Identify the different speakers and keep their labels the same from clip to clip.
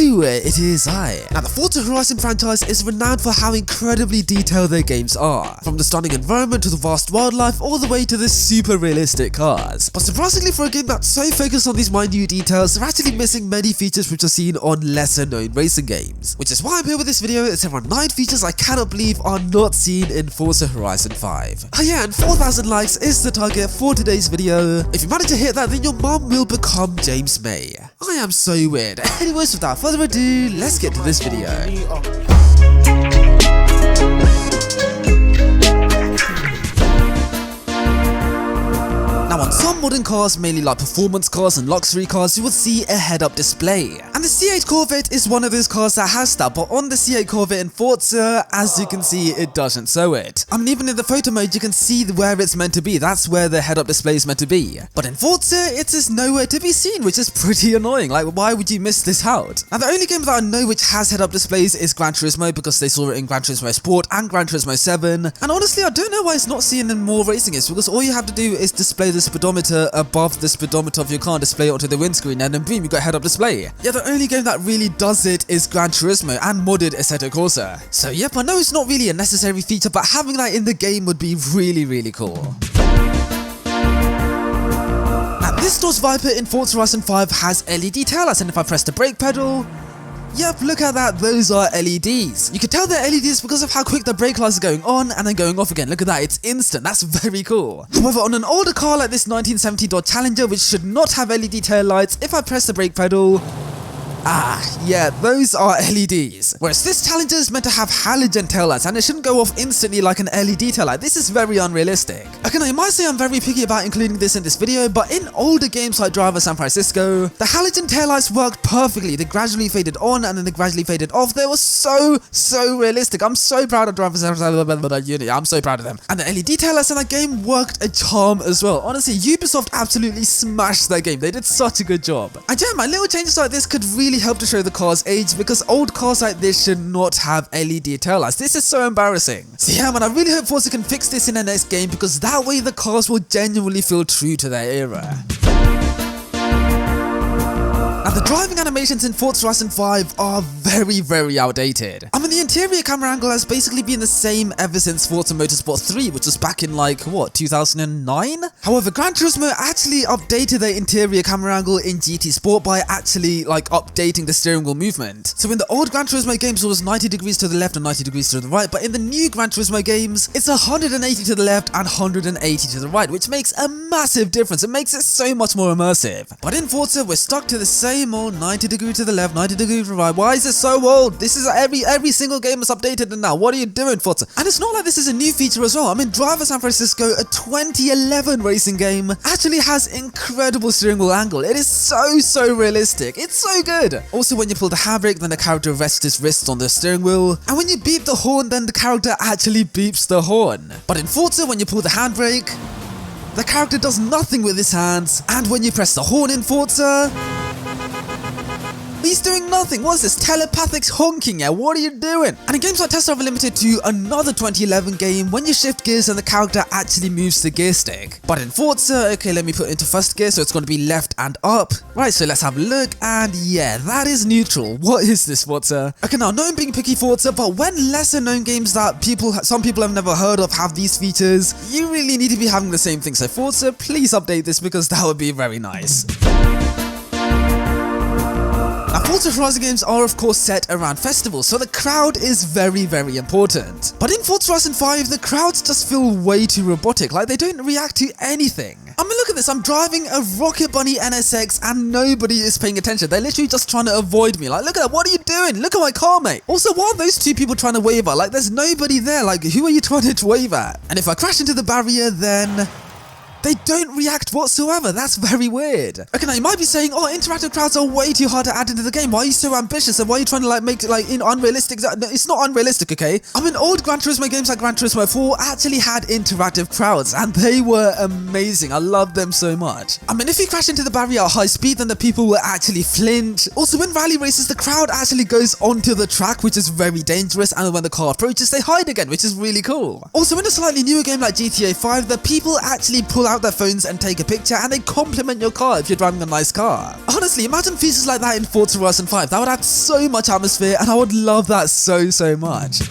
Speaker 1: Hello, it is I. Now, the Forza Horizon franchise is renowned for how incredibly detailed their games are, from the stunning environment to the vast wildlife all the way to the super realistic cars. But surprisingly, for a game that's so focused on these minute details, they're actually missing many features which are seen on lesser known racing games. Which is why I'm here with this video. It's around 9 features I cannot believe are not seen in Forza Horizon 5. Oh yeah, and 4,000 likes is the target for today's video. If you manage to hit that, then your mum will become James May. I am so weird. Anyways, without further ado, let's get to this video. Now, on some modern cars, mainly like performance cars and luxury cars, you will see a head-up display. And the C8 Corvette is one of those cars that has that, but on the C8 Corvette in Forza, as you can see, it doesn't show it. I mean, even in the photo mode, you can see where it's meant to be. That's where the head-up display is meant to be. But in Forza, it is nowhere to be seen, which is pretty annoying. Like, why would you miss this out? Now, the only game that I know which has head-up displays is Gran Turismo, because they saw it in Gran Turismo Sport and Gran Turismo 7. And honestly, I don't know why it's not seen in more racing games, because all you have to do is display the speedometer above the speedometer of your car and display it onto the windscreen, and then boom, you got head-up display. Yeah, the only game that really does it is Gran Turismo and modded Assetto Corsa. So yep, I know it's not really a necessary feature, but having that in the game would be really cool. Now, this Dodge Viper in Forza Horizon 5 has LED taillights, and if I press the brake pedal, yep, look at that, those are LEDs. You can tell they're LEDs because of how quick the brake lights are going on and then going off again. Look at that, it's instant, that's very cool. However, on an older car like this 1970 Dodge Challenger, which should not have LED tail lights, if I press the brake pedal, yeah, those are LEDs. Whereas this Challenger is meant to have halogen taillights, and it shouldn't go off instantly like an LED taillight. This is very unrealistic. Okay, now you might say I'm very picky about including this in this video, but in older games like Driver San Francisco, the halogen taillights worked perfectly. They gradually faded on and then they gradually faded off. They were so realistic. I'm so proud of Driver San Francisco. I'm so proud of them. And the LED taillights in that game worked a charm as well. Honestly, Ubisoft absolutely smashed that game. They did such a good job. And yeah, man, little changes like this could really help to show the car's age, because old cars like this should not have LED taillights. This is so embarrassing. So yeah, man, I really hope Forza can fix this in the next game, because that way the cars will genuinely feel true to their era. Now, the driving animations in Forza Horizon 5 are very outdated. I mean, the interior camera angle has basically been the same ever since Forza Motorsport 3, which was back in like, what, 2009? However, Gran Turismo actually updated their interior camera angle in GT Sport by actually like updating the steering wheel movement. So in the old Gran Turismo games, it was 90 degrees to the left and 90 degrees to the right, but in the new Gran Turismo games, it's 180 to the left and 180 to the right, which makes a massive difference. It makes it so much more immersive. But in Forza, we're stuck to the same old 90 degree to the left, 90 degree to the right. Why is it so old? This is every single game is updated now. What are you doing, Forza? And it's not like this is a new feature as well. I mean, Driver San Francisco, a 2011 racing game, actually has incredible steering wheel angle. It is so realistic. It's so good. Also, when you pull the handbrake, then the character rests his wrists on the steering wheel. And when you beep the horn, then the character actually beeps the horn. But in Forza, when you pull the handbrake, the character does nothing with his hands. And when you press the horn in Forza, he's doing nothing. What's this? Telepathic honking, yeah? What are you doing? And in games like Test Drive Limited to another 2011 game, when you shift gears and the character actually moves the gear stick. But in Forza, okay, let me put it into first gear, so it's going to be left and up. Right, so let's have a look, and yeah, that is neutral. What is this, Forza? Okay, now, no, I'm being picky, Forza, but when lesser known games that some people have never heard of have these features, you really need to be having the same thing. So Forza, please update this, because that would be very nice. Now, Forza Horizon games are of course set around festivals, so the crowd is very important. But in Forza Horizon 5, the crowds just feel way too robotic, like they don't react to anything. I mean, look at this, I'm driving a Rocket Bunny NSX and nobody is paying attention. They're literally just trying to avoid me. Like, look at that, what are you doing? Look at my car, mate. Also, why are those two people trying to wave at? Like, there's nobody there. Like, who are you trying to wave at? And if I crash into the barrier, then they don't react whatsoever. That's very weird. Okay, now you might be saying, oh, interactive crowds are way too hard to add into the game. Why are you so ambitious? And why are you trying to make it unrealistic? No, it's not unrealistic, okay? I mean, old Gran Turismo games like Gran Turismo 4 actually had interactive crowds, and they were amazing. I love them so much. I mean, if you crash into the barrier at high speed, then the people will actually flinch. Also, in rally races, the crowd actually goes onto the track, which is very dangerous, and when the car approaches, they hide again, which is really cool. Also, in a slightly newer game like GTA 5, the people actually pull pull out their phones and take a picture, and they compliment your car if you're driving a nice car. Honestly, imagine features like that in Forza Horizon 5. That would add so much atmosphere, and I would love that so much.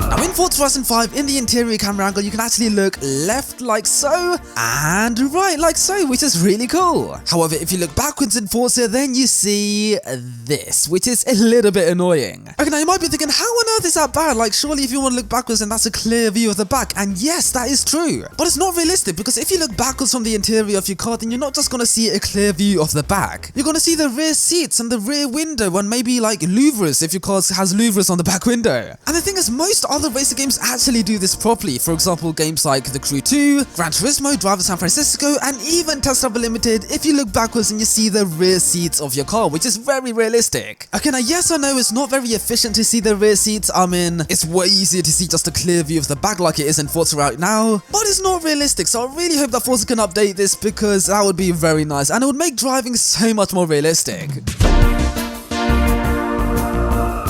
Speaker 1: Now in Forza Horizon 5, in the interior camera angle, you can actually look left like so, and right like so, which is really cool. However, if you look backwards in Forza, then you see this, which is a little bit annoying. Okay, now you might be thinking, how on earth is that bad? Like, surely if you want to look backwards, then that's a clear view of the back, and yes, that is true. But it's not realistic, because if you look backwards from the interior of your car, then you're not just going to see a clear view of the back. You're going to see the rear seats and the rear window, and maybe like louvres if your car has louvres on the back window. And the thing is, most other racing games actually do this properly. For example, games like The Crew 2, Gran Turismo, Drive to San Francisco, and even Test Drive Limited, if you look backwards and you see the rear seats of your car, which is very realistic. Okay, now yes, I know it's not very efficient to see the rear seats. I mean, it's way easier to see just a clear view of the back like it is in Forza right now, but it's not realistic, so I really hope that Forza can update this, because that would be very nice, and it would make driving so much more realistic.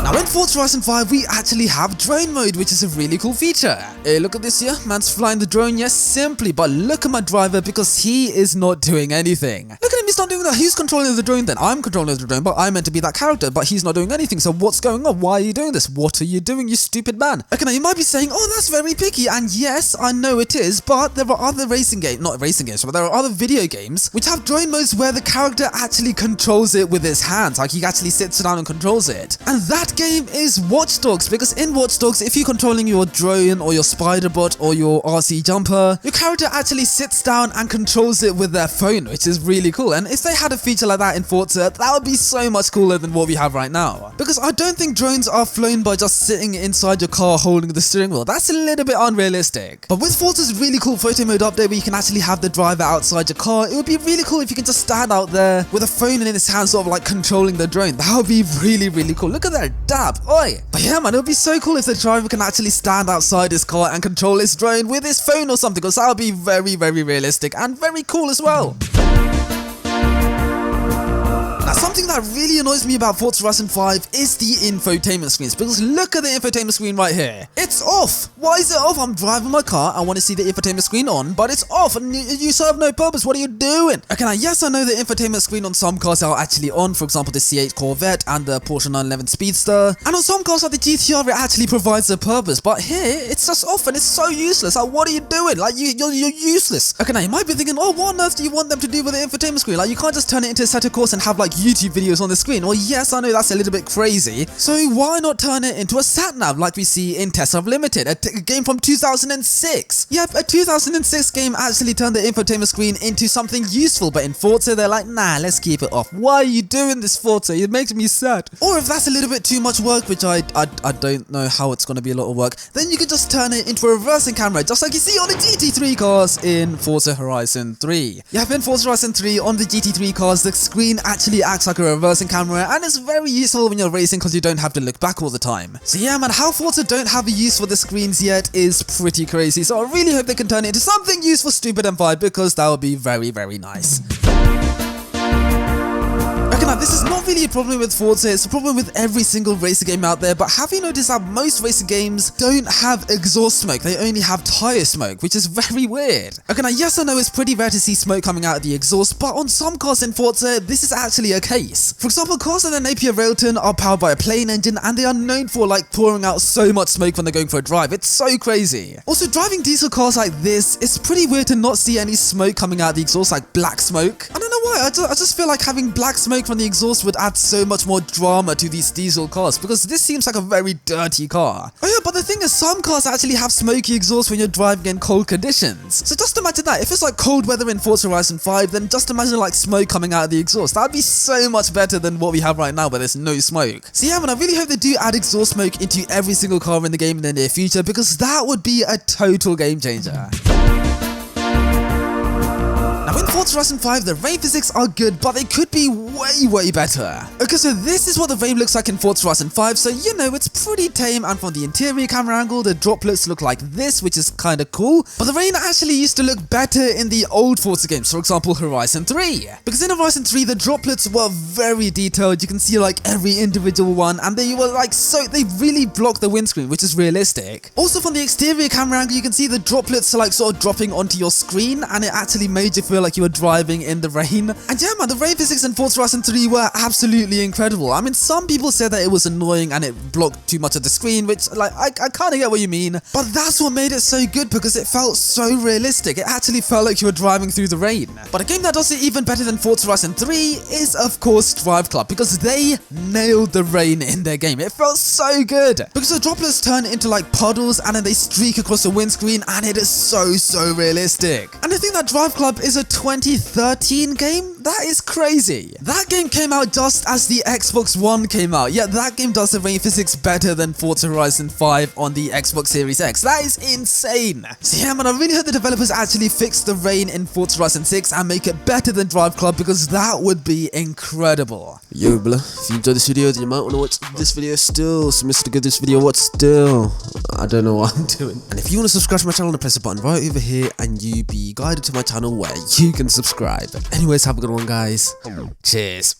Speaker 1: Now in Forza Horizon 5, we actually have drone mode, which is a really cool feature. Hey, look at this here, man's flying the drone, yes, simply, but look at my driver, because he is not doing anything. Look at him, he's not doing that. Who's controlling the drone then? I'm controlling the drone, but I'm meant to be that character, but he's not doing anything, so what's going on? Why are you doing this? What are you doing, you stupid man? Okay, now you might be saying, oh, that's very picky, and yes, I know it is, but there are other not racing games, but there are other video games which have drone modes where the character actually controls it with his hands, like he actually sits down and controls it. And that game is Watch Dogs, because in Watch Dogs, if you're controlling your drone or your spider bot or your RC jumper, your character actually sits down and controls it with their phone, which is really cool. And if they had a feature like that in Forza, that would be so much cooler than what we have right now. Because I don't think drones are flown by just sitting inside your car holding the steering wheel. That's a little bit unrealistic. But with Forza's really cool photo mode update where you can actually have the driver outside your car, it would be really cool if you can just stand out there with a phone in his hand, sort of like controlling the drone. That would be really cool. Look at that dab. Oi! But yeah, man, it would be so cool if the driver can actually stand outside his car and control his drone with his phone or something, because that would be very realistic and very cool as well. Now, something that really annoys me about Forza Horizon 5 is the infotainment screens, because look at the infotainment screen right here. It's off! Why is it off? I'm driving my car, I want to see the infotainment screen on, but it's off and you serve no purpose. What are you doing? Okay, now yes, I know the infotainment screen on some cars are actually on, for example the C8 Corvette and the Porsche 911 Speedster, and on some cars like the GTR it actually provides a purpose, but here it's just off and it's so useless. Like, what are you doing? Like, you're useless. Okay, now you might be thinking, oh, what on earth do you want them to do with the infotainment screen? Like, you can't just turn it into a set of course and have like YouTube videos on the screen. Well, yes, I know that's a little bit crazy, so why not turn it into a sat-nav like we see in Test Drive Limited, a game from 2006. Yep, a 2006 game actually turned the infotainment screen into something useful, but in Forza they're like, nah, let's keep it off. Why are you doing this, Forza? It makes me sad. Or if that's a little bit too much work, which I don't know how it's going to be a lot of work, then you can just turn it into a reversing camera, just like you see on the GT3 cars in Forza Horizon 3. Yep, in Forza Horizon 3, on the GT3 cars, the screen actually acts like a reversing camera, and it's very useful when you're racing because you don't have to look back all the time. So yeah, man, how Forza don't have a use for the screens yet is pretty crazy, so I really hope they can turn it into something useful, stupid and fun, because that would be very nice. Okay, now this is not really a problem with Forza, it's a problem with every single racing game out there, but have you noticed that most racing games don't have exhaust smoke, they only have tyre smoke, which is very weird. Okay, now yes, I know it's pretty rare to see smoke coming out of the exhaust, but on some cars in Forza, this is actually a case. For example, cars in the Napier Railton are powered by a plane engine, and they are known for like pouring out so much smoke when they're going for a drive. It's so crazy. Also, driving diesel cars like this, it's pretty weird to not see any smoke coming out of the exhaust, like black smoke. I don't know why, I just feel like having black smoke from the exhaust would add so much more drama to these diesel cars, because this seems like a very dirty car. Oh yeah, but the thing is, some cars actually have smoky exhaust when you're driving in cold conditions. So just imagine that. If it's like cold weather in Forza Horizon 5, then just imagine like smoke coming out of the exhaust. That'd be so much better than what we have right now where there's no smoke. So yeah, man, I really hope they do add exhaust smoke into every single car in the game in the near future, because that would be a total game changer. Now in Forza Horizon 5, the rain physics are good, but they could be way better. Okay, so this is what the rain looks like in Forza Horizon 5, so you know, it's pretty tame, and from the interior camera angle, the droplets look like this, which is kinda cool. But the rain actually used to look better in the old Forza games, for example, Horizon 3. Because in Horizon 3, the droplets were very detailed, you can see like every individual one, and they were like they really blocked the windscreen, which is realistic. Also from the exterior camera angle, you can see the droplets like sort of dropping onto your screen, and it actually made you feel like you were driving in the rain. And yeah man, the rain physics in Forza Horizon 3 were absolutely incredible. I mean, some people said that it was annoying and it blocked too much of the screen, which like I kind of get what you mean, but that's what made it so good, because it felt so realistic. It actually felt like you were driving through the rain. But a game that does it even better than Forza Horizon 3 is of course Drive Club, because they nailed the rain in their game. It felt so good, because the droplets turn into like puddles and then they streak across the windscreen, and it is so realistic. And I think that Drive Club is a 2013 game? That is crazy. That game came out just as the Xbox One came out, yet that game does the rain physics better than Forza Horizon 5 on the Xbox Series X. That is insane. So yeah man, I really hope the developers actually fix the rain in Forza Horizon 6 and make it better than Drive Club, because that would be incredible.
Speaker 2: Yo blah, if you enjoyed this video, then you might want to watch this video still. So Mr. Good, this video, what still? I don't know what I'm doing. And if you want to subscribe to my channel, then press the button right over here and you be guided to my channel where you can subscribe. Anyways, have a good one guys. Cheers.